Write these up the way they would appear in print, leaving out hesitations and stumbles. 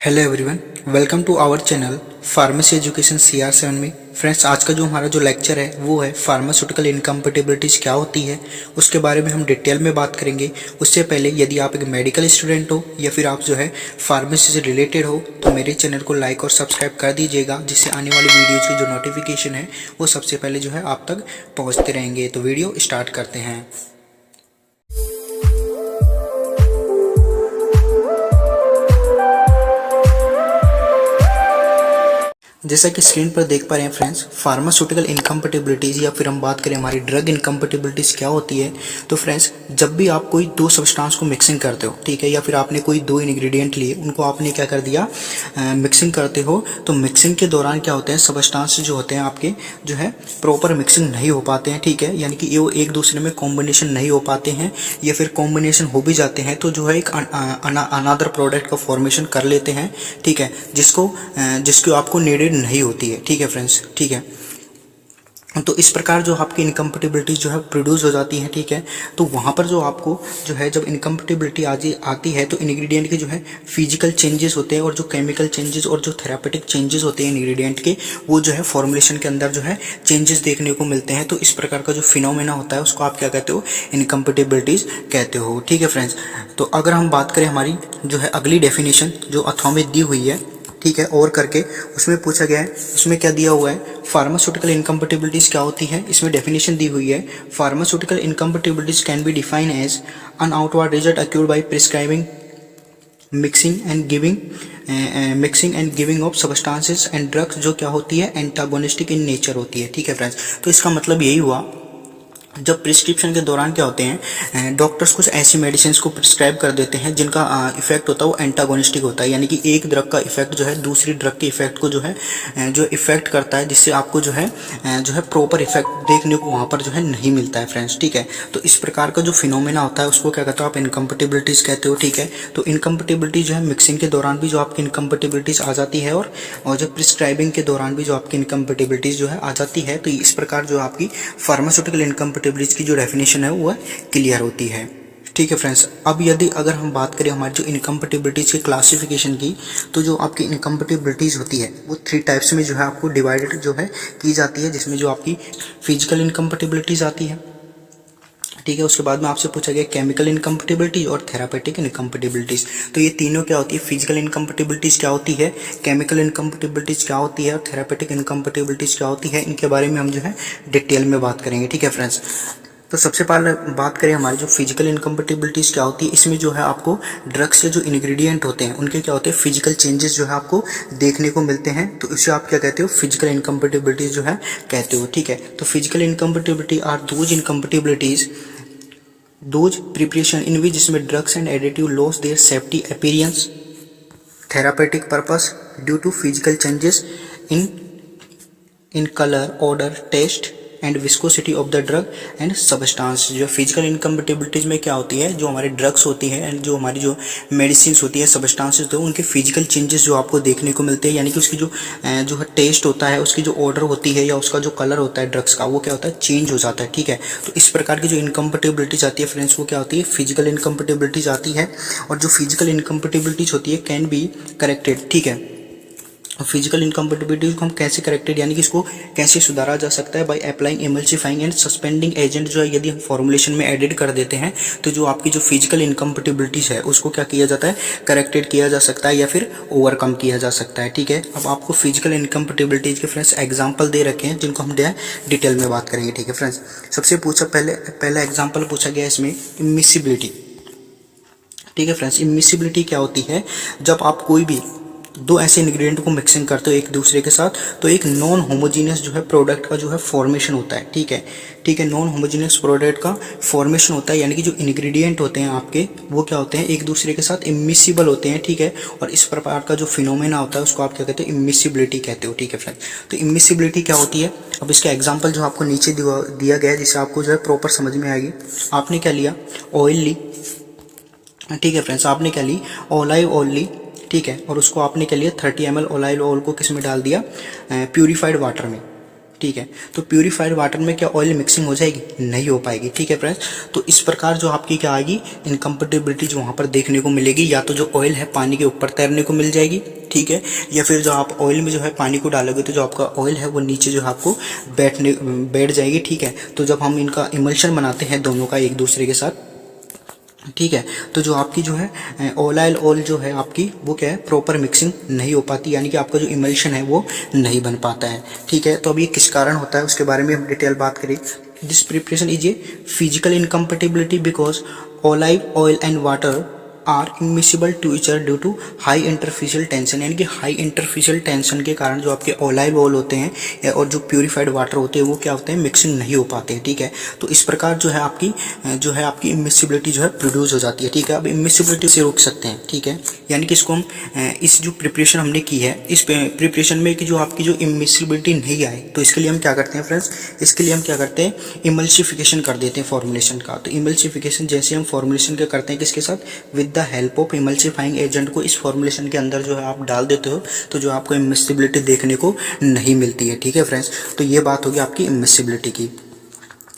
Hello everyone, welcome to our channel pharmacy education CR7 में। Friends, आज का जो हमारा जो लेक्चर है वो है फार्मास्यूटिकल इनकम्पेटिबिलिटीज़ क्या होती है, उसके बारे में हम डिटेल में बात करेंगे। उससे पहले यदि आप एक मेडिकल स्टूडेंट हो या फिर आप जो है फार्मेसी से रिलेटेड हो तो मेरे चैनल को लाइक और सब्सक्राइब कर दीजिएगा, जिससे आने वाली वीडियोज़ की जो नोटिफिकेशन है वो सबसे पहले जो है आप तक पहुँचते रहेंगे। तो वीडियो स्टार्ट करते हैं। जैसा कि स्क्रीन पर देख पा रहे हैं फ्रेंड्स, फार्मास्यूटिकल इनकम्पेटिबिलिटीज़ या फिर हम बात करें हमारी ड्रग इनकम्पेटिबिलिटीज़ क्या होती है। तो फ्रेंड्स, जब भी आप कोई दो सब्सटेंस को मिक्सिंग करते हो, ठीक है, या फिर आपने कोई दो इंग्रेडिएंट लिए, उनको आपने क्या कर दिया, मिक्सिंग करते हो, तो मिक्सिंग के दौरान क्या होते हैं, सब्सटेंस जो होते हैं आपके जो है प्रॉपर मिक्सिंग नहीं हो पाते हैं, ठीक है, यानी कि वो एक दूसरे में कॉम्बिनेशन नहीं हो पाते हैं, या फिर कॉम्बिनेशन हो भी जाते हैं तो जो है एक अनदर प्रोडक्ट का फॉर्मेशन कर लेते हैं, ठीक है, जिसको आपको नीडेड नहीं होती है। ठीक है फ्रेंड्स, ठीक है। तो इस प्रकार जो आपकी इनकम्पेटिबिलिटी जो है प्रोड्यूस हो जाती है, ठीक है। तो वहाँ पर जो आपको जो है जब इनकम्पेटिबिलिटी आती है तो इंग्रेडिएंट के जो है फिजिकल चेंजेस होते हैं और जो केमिकल चेंजेस और जो थेरापेटिक चेंजेस होते हैं इंग्रेडिएंट के, वो जो है फॉर्मुलेशन के अंदर जो है चेंजेस देखने को मिलते हैं। तो इस प्रकार का जो फिनोमेना होता है उसको आप क्या कहते हो, इनकम्पेटिबिलिटीज कहते हो। ठीक है फ्रेंड्स, तो अगर हम बात करें हमारी जो है अगली डेफिनेशन जो अथवा में दी हुई है, ठीक है, और करके उसमें पूछा गया है, उसमें क्या दिया हुआ है, फार्मास्यूटिकल इनकम्पेटिबिलिटीज क्या होती है। इसमें डेफिनेशन दी हुई है, pharmaceutical incompatibilities can be define as an outward result occurred by prescribing mixing and giving of substances and drugs, जो क्या होती है, एंटागोनिस्टिक इन नेचर होती है। ठीक है फ्रेंड्स, तो इसका मतलब यही हुआ, जब प्रिस्क्रिप्शन के दौरान क्या होते हैं, डॉक्टर्स कुछ ऐसी मेडिसिन को प्रिस्क्राइब कर देते हैं जिनका इफेक्ट होता है वो एंटागोनिस्टिक होता है, यानी कि एक ड्रग का इफेक्ट जो है दूसरी ड्रग के इफेक्ट को जो है जो इफेक्ट करता है, जिससे आपको जो है प्रॉपर इफेक्ट देखने को वहाँ पर जो है नहीं मिलता है फ्रेंड्स। ठीक है, तो इस प्रकार का जो फिनोमेना होता है उसको क्या कहते हो आप, इनकम्पेटिबिलिटीज कहते हो। ठीक है, तो इनकम्पेटिबिलिटी जो है मिक्सिंग के दौरान भी जो आपकी इनकम्पेटिबिलिटीज आ जाती है और जब प्रिस्क्राइबिंग के दौरान भी जो आपकी इनकम्पेटिबिलिटीज जो है आ जाती है। तो इस प्रकार जो आपकी फार्मास्यूटिकल इनकम्पेटिबिलिटीज की जो डेफिनेशन है वो क्लियर होती है। ठीक है फ्रेंड्स, अब यदि अगर हम बात करें हमारी जो इनकम्पेटिबिलिटीज की क्लासिफिकेशन की, तो जो आपकी इनकम्पेटिबिलिटीज होती है वो 3 टाइप्स में जो है आपको डिवाइडेड जो है की जाती है, जिसमें जो आपकी फिजिकल इनकम्पेटिबिलिटीज आती है, ठीक है, उसके बाद में आपसे पूछा गया केमिकल इनकम्पेटिबिलिटी और थेरापेटिक इनकम्पेटिबिलिटीज। तो ये तीनों क्या होती है, फिजिकल इनकम्पेटिबिलिटीज क्या होती है, केमिकल इनकम्पेटिबिलिटीज क्या होती है और थेरापेटिक इनकम्पेटिबिलिटीज क्या होती है, इनके बारे में हम जो है डिटेल में बात करेंगे। ठीक है फ्रेंड्स, तो सबसे पहले बात करें हमारी जो फिजिकल इनकम्पेटिबिलिटीज क्या होती है। इसमें जो है आपको ड्रग्स के जो इंग्रेडिएंट होते हैं उनके क्या होते हैं, फिजिकल चेंजेस जो है आपको देखने को मिलते हैं, तो इसे आप क्या कहते हो, फिजिकल इनकम्पेटिबिलिटीज जो है कहते हो। ठीक है, तो physical incompatibility are those incompatibilities, those preparation in which जिसमें drugs and additive loss their safety appearance therapeutic purpose due to physical changes in colour, odour, taste and viscosity of the drug and substance. जो physical incompatibilities में क्या होती है, जो हमारी drugs होती है एंड जो हमारी जो मेडिसिन होती है, सब्सटेंसेस, तो उनके फिजिकल चेंजेस जो आपको देखने को मिलते हैं, यानी कि उसकी जो है टेस्ट होता है, उसकी जो ऑर्डर होती है या उसका जो कलर होता है ड्रग्स का, वो क्या होता है, चेंज हो जाता है। ठीक है, तो इस प्रकार की जो इनकम्पेटिबिलिटीज आती है फ्रेंड्स, वो क्या होती है, फिजिकल इनकम्पेटिबिलिटीज आती है। और जो फिजिकल इनकम्पेटिबिलिटीज होती है कैन बी करेक्टेड। ठीक है, फिजिकल इनकम्पेटिबिलिटी को हम कैसे करेक्टेड, यानी कि इसको कैसे सुधारा जा सकता है, by applying emulsifying and suspending agent, जो है यदि हम फॉर्मुलेशन में एडिट कर देते हैं तो जो आपकी जो फिजिकल इनकम्पेटिबिलिटीज है उसको क्या किया जाता है, करेक्टेड किया जा सकता है या फिर ओवरकम किया जा सकता है। ठीक है, अब आपको फिजिकल इनकम्पेटिबिलिटीज के फ्रेंड्स एग्जाम्पल दे रखे हैं जिनको हम डिटेल में बात करेंगे। ठीक है फ्रेंड्स, सबसे पहला एग्जाम्पल पूछा गया इसमें इमिसिबिलिटी। ठीक है फ्रेंड्स, इमिसिबिलिटी क्या होती है, जब आप कोई भी दो ऐसे इंग्रेडिएंट को मिक्सिंग करते हो एक दूसरे के साथ, तो एक नॉन होमोजीनियस जो है प्रोडक्ट का जो है फॉर्मेशन होता है। ठीक है, ठीक है, नॉन होमोजीनियस प्रोडक्ट का फॉर्मेशन होता है, यानी कि जो इंग्रेडिएंट होते हैं आपके वो क्या होते हैं, एक दूसरे के साथ इमिसिबल होते हैं। ठीक है, और इस प्रकार का जो फिनोमेना होता है उसको आप क्या कहते हो, इमिसिबिलिटी कहते हो। ठीक है फ्रेंड्स, तो इमिसिबिलिटी क्या होती है, अब इसका एग्जाम्पल जो आपको नीचे दिया गया है, जिससे आपको जो है प्रॉपर समझ में आएगी। आपने क्या लिया, ऑयल ली। ठीक है फ्रेंड्स, आपने क्या ली, ऑलिव ऑयल ली। ठीक है, और उसको आपने क्या लिया, 30 ml ऑलिव ऑयल को किस में डाल दिया, प्यूरिफाइड वाटर में। ठीक है। तो प्यूरिफाइड वाटर में क्या ऑयल मिक्सिंग हो जाएगी? नहीं हो पाएगी, ठीक है फ्रेंड्स। तो इस प्रकार जो आपकी क्या आएगी, इनकम्पेटिबिलिटी जो वहाँ पर देखने को मिलेगी, या तो जो ऑयल है पानी के ऊपर तैरने को मिल जाएगी, ठीक है, या फिर जो आप ऑयल में जो है पानी को डालोगे तो जो आपका ऑयल है वो नीचे जो है आपको बैठ जाएगी, ठीक है। तो जब हम इनका इमल्शन बनाते हैं दोनों का एक दूसरे के साथ, ठीक है, तो जो आपकी जो है ओलाइल ऑयल जो है आपकी वो क्या है, प्रॉपर मिक्सिंग नहीं हो पाती, यानी कि आपका जो इमल्शन है वो नहीं बन पाता है, ठीक है। तो अब ये किस कारण होता है उसके बारे में हम डिटेल बात करें। This preparation is a physical incompatibility because olive oil and water are immiscible to each other due to high interfacial tension, यानी कि हाई इंटरफेशियल टेंशन के कारण जो आपके ओलाइव ऑयल होते हैं और जो प्यूरिफाइड वाटर होते हैं वो क्या होते हैं, मिक्सिंग नहीं हो पाते हैं, ठीक है। तो इस प्रकार जो है आपकी इमिसिबिलिटी जो है प्रोड्यूस हो जाती है, ठीक है। अब इमिसिबिलिटी से रोक सकते हैं, ठीक है, यानी कि इसको हम इस जो प्रिपरेशन हमने की है, इस प्रिपरेशन में कि जो आपकी जो इमिसिबिलिटी नहीं आए, तो इसके लिए हम क्या करते हैं फ्रेंड्स, इसके लिए हम क्या करते हैं, इमल्सिफिकेशन कर देते हैं फॉर्मुलेशन का। तो इमल्सिफिकेशन जैसे हम फॉर्मुलेशन क्या करते हैं, किसके साथ, with the help of emulsifying agent को इस फॉर्मुलेशन के अंदर जो है आप डाल देते हो, तो जो आपको इमिसिबिलिटी देखने को नहीं मिलती है, ठीक है फ्रेंड्स। तो ये बात होगी आपकी इमिसिबिलिटी की।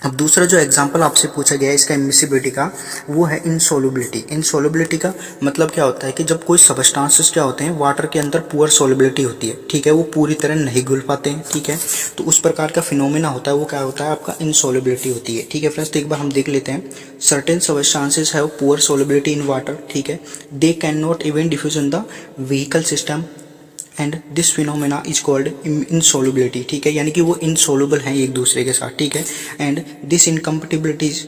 अब दूसरा जो एग्जांपल आपसे पूछा गया है इसका इमिसिबिलिटी का, वो है इनसोल्युबिलिटी। इनसोल्युबिलिटी का मतलब क्या होता है कि जब कोई सबस्टांसेस क्या होते हैं वाटर के अंदर पुअर सोल्युबिलिटी होती है, ठीक है, वो पूरी तरह नहीं घुल पाते हैं, ठीक है। तो उस प्रकार का फिनोमेना होता है, वो क्या होता है, आपका इनसोल्युबिलिटी होती है, ठीक है फ्रेंड्स। तो एक बार हम देख लेते हैं। Certain substances have poor solubility in water, ठीक है, they can not even diffuse in the vehicle system and this phenomena is called insolubility, ठीक है, यानी कि वो इनसोल्युबल हैं एक दूसरे के साथ, ठीक है। And this incompatibilities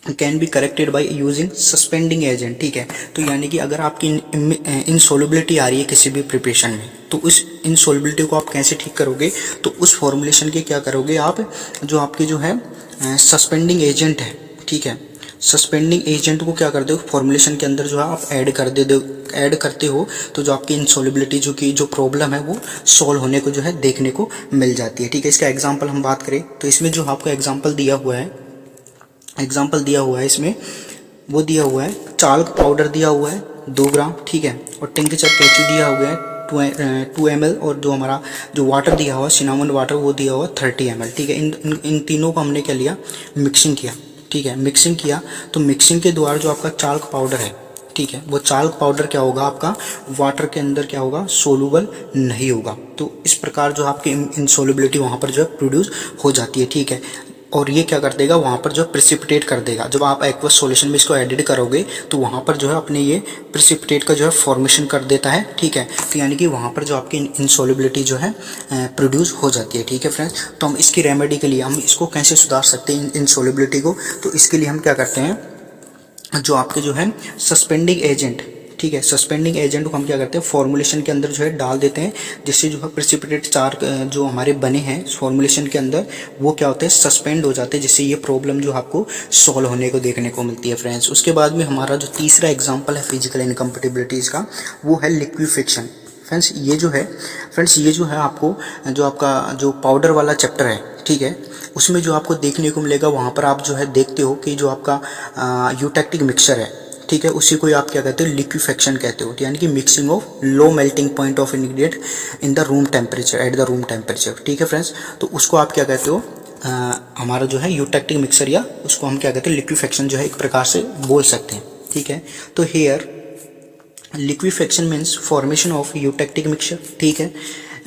can be corrected by using suspending agent, ठीक है। तो यानी कि अगर आपकी इनसोल्युबिलिटी आ रही है किसी भी प्रिपरेशन में, तो उस इनसोल्युबिलिटी को आप कैसे ठीक करोगे, तो उस फॉर्मुलेशन के क्या करोगे आप, जो आपके जो है सस्पेंडिंग एजेंट है, ठीक है, सस्पेंडिंग एजेंट को क्या कर दो फॉर्मुलेशन के अंदर जो है आप ऐड करते हो, तो जो आपकी इनसोल्युबिलिटी जो प्रॉब्लम है वो सॉल्व होने को जो है देखने को मिल जाती है, ठीक है। इसका एग्जांपल हम बात करें तो इसमें जो आपको एग्जांपल दिया हुआ है इसमें वो दिया हुआ है, चाल्क पाउडर दिया हुआ है 2 ग्राम, ठीक है, और टिंक्चर केचू दिया हुआ है 2 ml, और जो हमारा जो वाटर दिया हुआ सिनामन वाटर वो दिया हुआ 30 ml, ठीक है। इन तीनों को हमने क्या लिया, मिक्सिंग किया, ठीक है, मिक्सिंग किया। तो मिक्सिंग के द्वारा जो आपका चाल्क पाउडर है, ठीक है, वो चाल्क पाउडर क्या होगा, आपका वाटर के अंदर क्या होगा, सोलूबल नहीं होगा। तो इस प्रकार जो आपकी इनसोल्युबिलिटी वहाँ पर जो है प्रोड्यूस हो जाती है, ठीक है। और ये क्या कर देगा, वहाँ पर जो प्रेसिपिटेट कर देगा। जब आप एक्वस सॉल्यूशन में इसको एडिट करोगे तो वहाँ पर जो है अपने ये प्रेसिपिटेट का जो है फॉर्मेशन कर देता है, ठीक है। तो यानी कि वहाँ पर जो आपकी इनसोल्युबिलिटी जो है प्रोड्यूस हो जाती है, ठीक है फ्रेंड्स। तो हम इसकी रेमेडी के लिए हम इसको कैसे सुधार सकते हैं इनसोल्युबिलिटी को, तो इसके लिए हम क्या करते हैं, जो आपके जो है सस्पेंडिंग एजेंट, ठीक है, सस्पेंडिंग एजेंट को हम क्या करते हैं फॉर्मुलेशन के अंदर जो है डाल देते हैं, जिससे जो है प्रेसिपिटेट चार्ज जो हमारे बने हैं फॉर्मुलेशन के अंदर वो क्या होते हैं, सस्पेंड हो जाते हैं, जिससे ये प्रॉब्लम जो आपको सॉल्व होने को देखने को मिलती है फ्रेंड्स। उसके बाद में हमारा जो तीसरा एग्जाम्पल है फिजिकल इनकम्पेटिबिलिटीज़ का, वो है लिक्विफिकेशन। फ्रेंड्स ये जो है आपको जो आपका जो पाउडर वाला चैप्टर है, ठीक है, उसमें जो आपको देखने को मिलेगा, वहाँ पर आप जो है देखते हो कि जो आपका यूटेक्टिक मिक्सचर है, ठीक है, उसी को आप क्या कहते हो, लिक्विफेक्शन कहते हो, यानी कि mixing of low melting point of ingredient in the room temperature, at the room temperature, ठीक है फ्रेंड्स। तो उसको आप क्या कहते हो, हमारा जो है यूटेक्टिक मिक्सचर, या उसको हम क्या कहते हैं लिक्विफेक्शन जो है एक प्रकार से बोल सकते हैं, ठीक है। तो here liquefaction means formation of eutectic mixture, ठीक है,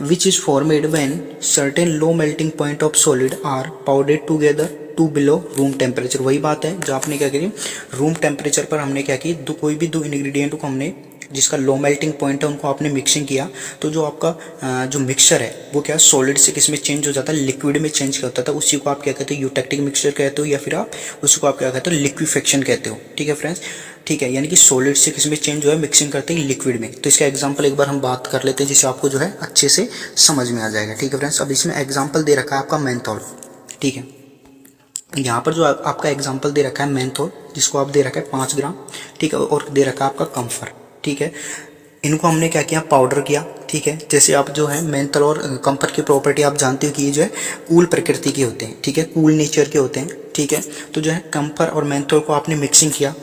which is formed when certain low melting point of solid are powdered together to below room temperature। वही बात है जो आपने क्या करी, रूम टेम्परेचर पर हमने क्या की, कोई भी 2 इंग्रेडिएंट को हमने जिसका लो मेल्टिंग पॉइंट है उनको आपने मिक्सिंग किया, तो जो आपका जो मिक्सचर है वो क्या सॉलिड से किस में चेंज हो जाता है, लिक्विड में चेंज होता था, उसी को आप क्या कहते हो यूटेक्टिक मिक्सचर कहते हो, या फिर आप उसको आप क्या कहते हो लिक्विफेक्शन कहते हो, ठीक है फ्रेंड्स, ठीक है। यानी कि सॉलिड से किस में चेंज हो है, मिक्सिंग करते हैं लिक्विड में। तो इसका एग्जांपल एक बार हम बात कर लेते हैं, जिससे आपको जो है अच्छे से समझ में आ जाएगा, ठीक है फ्रेंड्स। अब इसमें एग्जांपल दे रखा है आपका मेंथोल, ठीक है, यहाँ पर जो आपका एग्जांपल दे रखा है मेंथोल, जिसको आप दे रखा है 5 ग्राम, ठीक है, और दे रखा है आपका कम्फर, ठीक है। इनको हमने क्या किया, पाउडर किया, ठीक है। जैसे आप जो है मेंथोल और कम्फर की प्रॉपर्टी आप जानते हो कि ये जो है कूल प्रकृति के होते हैं, ठीक है, कूल नेचर के होते हैं, ठीक है। तो जो है कम्फर और मेंथोल को आपने मिक्सिंग किया,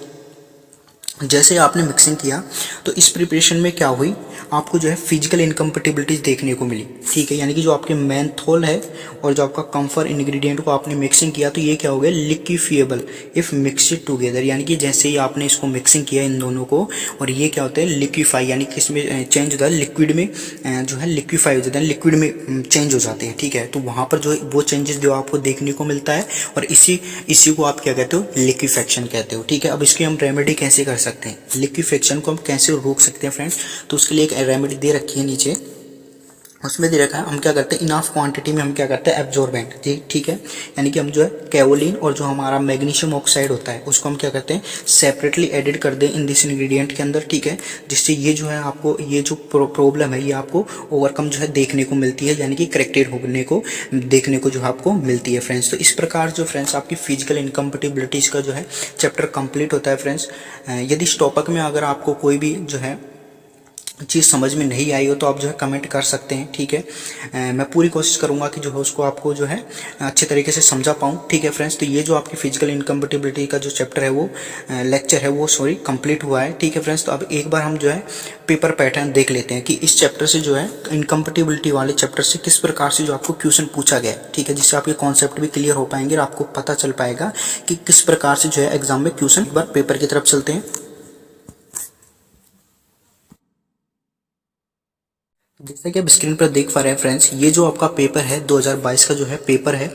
जैसे आपने मिक्सिंग किया तो इस प्रिपरेशन में क्या हुई, आपको जो है फिजिकल इनकम्पेटिबिलिटीज देखने को मिली, ठीक है। यानी कि जो आपके मेंथोल है और जो आपका कम्फर इंग्रेडिएंट को आपने मिक्सिंग किया तो ये क्या हो गया, लिक्विफिएबल इफ मिक्सड टुगेदर। यानी कि जैसे ही आपने इसको मिक्सिंग किया इन दोनों को, और ये क्या होता है लिक्विफाई, यानी कि इसमें चेंज होता है लिक्विड में, जो है लिक्विफाई हो जाता है, लिक्विड में चेंज हो जाते हैं, ठीक है। तो वहाँ पर जो वो चेंजेस जो आपको देखने को मिलता है, और इसी को आप क्या कहते हो, लिक्विफेक्शन कहते हो, ठीक है। अब इसकी हम रेमेडी कैसे कर सकते हैं, लिक्विफेक्शन को हम कैसे रोक सकते हैं फ्रेंड्स, तो उसके लिए एक रेमेडी दे रखी है नीचे, उसमें दे रखा है हम क्या करते हैं, इनफ क्वांटिटी में हम क्या करते हैं, एब्जॉर्बेंट, ठीक है। यानी कि हम जो है केओलिन और जो हमारा मैग्नीशियम ऑक्साइड होता है उसको हम क्या करते हैं, सेपरेटली एडिड कर दें इन दिस इंग्रेडिएंट के अंदर, ठीक है। जिससे ये जो है आपको ये जो प्रॉब्लम है ये आपको ओवरकम जो है देखने को मिलती है, यानी कि करेक्टेड होने को देखने को जो आपको मिलती है फ्रेंड्स। तो इस प्रकार जो फ्रेंड्स आपकी फिजिकल इनकम्पेटिबिलिटीज का जो है चैप्टर कंप्लीट होता है फ्रेंड्स। यदि इस टॉपिक में अगर आपको कोई भी जो है चीज़ समझ में नहीं आई हो तो आप जो है कमेंट कर सकते हैं, ठीक है। मैं पूरी कोशिश करूंगा कि जो है उसको आपको जो है अच्छे तरीके से समझा पाऊँ, ठीक है फ्रेंड्स। तो ये जो आपकी फिजिकल इनकम्पेटिबिलिटी का जो चैप्टर है वो लेक्चर है वो कंप्लीट हुआ है, ठीक है फ्रेंड्स। तो अब एक बार हम जो है पेपर पैटर्न देख लेते हैं कि इस चैप्टर से जो है इनकम्पेटिबिलिटी वाले चैप्टर से किस प्रकार से जो आपको क्वेश्चन पूछा गया है, ठीक है। जिससे आपके कॉन्सेप्ट भी क्लियर हो पाएंगे और आपको पता चल पाएगा कि किस प्रकार से जो है एग्जाम में क्वेश्चन। एक बार पेपर की तरफ चलते हैं। जैसा कि आप स्क्रीन पर देख पा रहे हैं फ्रेंड्स, ये जो आपका पेपर है 2022 का जो है पेपर है,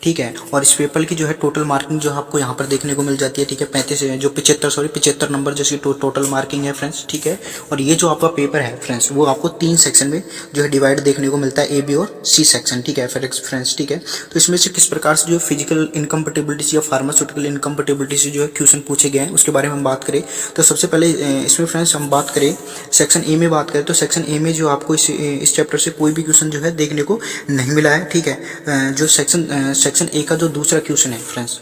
ठीक है। और इस पेपर की जो है टोटल मार्किंग जो आपको यहाँ पर देखने को मिल जाती है, ठीक है। 75 नंबर जैसी टोटल मार्किंग है फ्रेंड्स, ठीक है। और ये जो आपका पेपर है फ्रेंड्स वो आपको 3 सेक्शन में जो है डिवाइड देखने को मिलता है, ए बी और सी सेक्शन, ठीक है फ्रेंड्स, ठीक है। तो इसमें से किस प्रकार से जो फिजिकल इनकम्पेटिबिलिटी या फार्मास्यूटिकल इनकम्पेटिबिलिटी से जो है क्वेश्चन पूछे गए हैं उसके बारे में हम बात करें तो सबसे पहले इसमें फ्रेंड्स हम बात करें सेक्शन ए में बात करें तो सेक्शन ए में जो आपको इस चैप्टर से कोई भी क्वेश्चन जो है देखने को नहीं मिला है, ठीक है। जो सेक्शन ए का जो दूसरा क्वेश्चन है फ्रेंड्स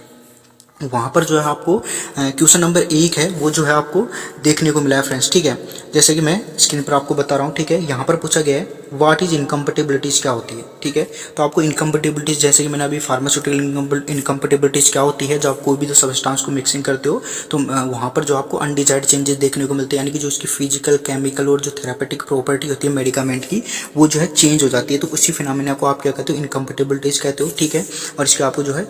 वहाँ पर जो है आपको क्वेश्चन नंबर 1 है वो जो है आपको देखने को मिला है फ्रेंड्स, ठीक है। जैसे कि मैं स्क्रीन पर आपको बता रहा हूँ, ठीक है। यहाँ पर पूछा गया है व्हाट इज इनकम्पेटिबिलिटीज क्या होती है, ठीक है। तो आपको इनकम्पेटिबिलिटीज जैसे कि मैंने अभी फार्मास्यूटिकल इनकम्पेटिबिलिटीज क्या होती है, जब आप कोई भी जो सब्सटेंस को मिक्सिंग करते हो तो वहाँ पर जो आपको अनडिजायर्ड चेंजेस देखने को मिलते हैं, यानी कि जो उसकी फिजिकल केमिकल और जो थेरापेटिक प्रॉपर्टी होती है मेडिकामेंट की वो जो है चेंज हो जाती है। तो उसी फिनोमेना को आप क्या कहते हो, इनकम्पेटिबिलिटीज कहते हो, ठीक है। और इसके आपको जो है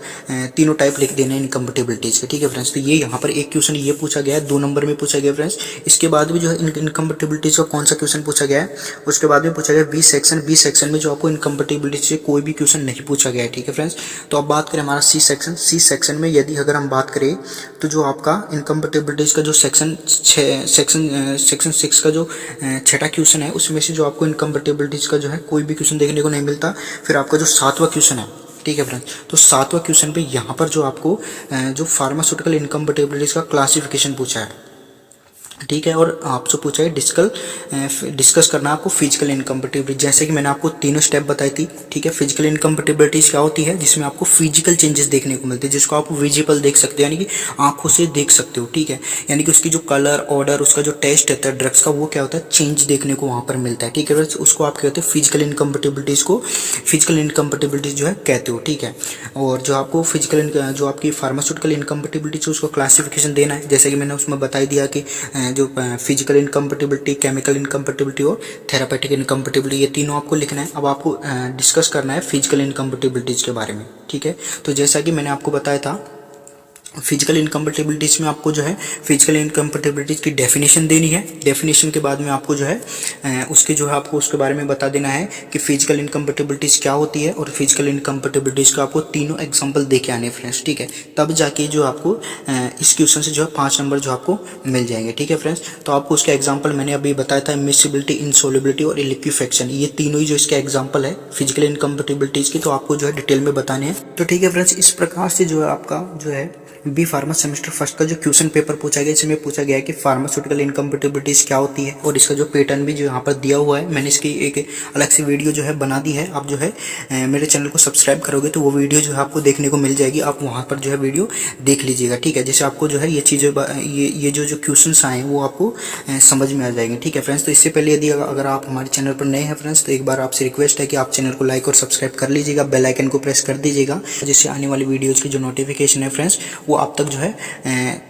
तीनों टाइप लिख देने इनकम्पेटिबिलिटीज के, ठीक है फ्रेंड्स। तो ये यहाँ पर एक क्वेश्चन ये पूछा गया है 2 नंबर में पूछा गया फ्रेंड्स। इसके बाद भी जो है इनकम्पेटिबिलिटीज का कौन सा क्वेश्चन पूछा गया है, उसके बाद में पूछा गया बी सेक्शन में जो आपको इनकम्पेटिबिलिटी से कोई भी क्वेश्चन नहीं पूछा गया है, ठीक है फ्रेंड्स। तो अब बात करें हमारा सी सेक्शन में यदि अगर हम बात करें तो जो आपका इनकम्पेटिबिलिटीज का जो सेक्शन 6 का जो छठा क्वेश्चन है उसमें से जो आपको इनकम्पेटिबिलिटीज का जो है कोई भी क्वेश्चन देखने को नहीं मिलता। फिर आपका जो 7वां क्वेश्चन है, ठीक है फ्रेंड्स, तो 7वां क्वेश्चन पे यहाँ पर जो आपको जो फार्मास्यूटिकल इनकम्पेटिबिलिटीज का क्लासिफिकेशन पूछा है, ठीक है। और आपसे पूछा है डिस्कस करना आपको फिजिकल इनकम्पेटिबिलिटी, जैसे कि मैंने आपको तीनों स्टेप बताई थी, ठीक है। फिजिकल इनकम्पेटिबिलिटीज क्या होती है, जिसमें आपको फिजिकल चेंजेस देखने को मिलते हैं, जिसको आप विजिबल देख सकते हो, यानी कि आंखों से देख सकते हो, ठीक है। यानी कि उसकी जो कलर ऑर्डर उसका जो टेस्ट रहता है ड्रग्स का वो क्या होता है, चेंज देखने को वहाँ पर मिलता है, ठीक है। उसको आप कहते हो फिजिकल इनकम्पेटिबिलिटीज को फिजिकल इनकम्पेटिबिलिटीज जो है कहते हो, ठीक है। और जो आपको फिजिकल जो आपकी फार्मास्यूटिकल इनकम्पेटिबिलिटी उसको क्लासिफिकेशन देना है, जैसे कि मैंने उसमें बताई दिया कि जो फिजिकल इनकम्पेटिबिलिटी, केमिकल इनकम्पेटिबिलिटी और थेरापेटिक इनकम्पेटिबिलिटी ये तीनों आपको लिखना है। अब आपको डिस्कस करना है फिजिकल इनकम्पेटिबिलिटीज के बारे में, ठीक है। तो जैसा कि मैंने आपको बताया था फिजिकल इनकम्पेटिबिलिटीज में आपको जो है फिजिकल इनकम्पेटिबिलिटीज की डेफिनेशन देनी है। डेफिनेशन के बाद में आपको जो है उसके जो है आपको उसके बारे में बता देना है कि फिजिकल इनकम्पेटिबिलिटीज क्या होती है और फिजिकल इनकम्पेटिबिलिटीज का आपको तीनों एग्जांपल दे के आने फ्रेंड्स, ठीक है। तब जाके जो आपको इस क्वेश्चन से जो है 5 नंबर जो आपको मिल जाएंगे, ठीक है फ्रेंड्स। तो आपको उसका एग्जाम्पल मैंने अभी बताया था, इमिसिबिलिटी, इनसोल्युबिलिटी और लिक्विफेक्शन, ये तीनों ही जो इसके एग्जाम्पल है फिजिकल इनकम्पेटिबिलिटीज की, तो आपको जो है डिटेल में बताने हैं। तो ठीक है फ्रेंड्स, इस प्रकार से जो है आपका जो है बी फार्मा सेमेस्टर फर्स्ट का जो क्वेश्चन पेपर पूछा गया, इसमें पूछा गया है कि फार्मास्यूटिकल इनकम्पेटिबिलिटीज क्या होती है और इसका जो पैटर्न भी जो यहाँ पर दिया हुआ है, मैंने इसकी एक अलग से वीडियो जो है बना दी है। आप जो है मेरे चैनल को सब्सक्राइब करोगे तो वो वीडियो जो है आपको देखने को मिल जाएगी, आप वहाँ पर जो है वीडियो देख लीजिएगा, ठीक है। जैसे आपको जो है ये चीज़ें ये जो क्वेश्चन आए वो आपको समझ में आ जाएंगे, ठीक है फ्रेंड्स। तो इससे पहले यदि अगर आप हमारे चैनल पर नए हैं फ्रेंड्स तो एक बार आपसे रिक्वेस्ट है कि आप चैनल को लाइक और सब्सक्राइब कर लीजिएगा, बेल आइकन को प्रेस कर दीजिएगा, जिससे आने वाली वीडियोज़ की जो नोटिफिकेशन है फ्रेंड्स वो वो आप तक जो है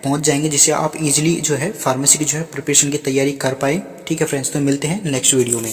पहुंच जाएंगे, जिससे आप इजीली जो है फार्मेसी की जो है प्रिपरेशन की तैयारी कर पाए। ठीक है फ्रेंड्स, तो मिलते हैं नेक्स्ट वीडियो में।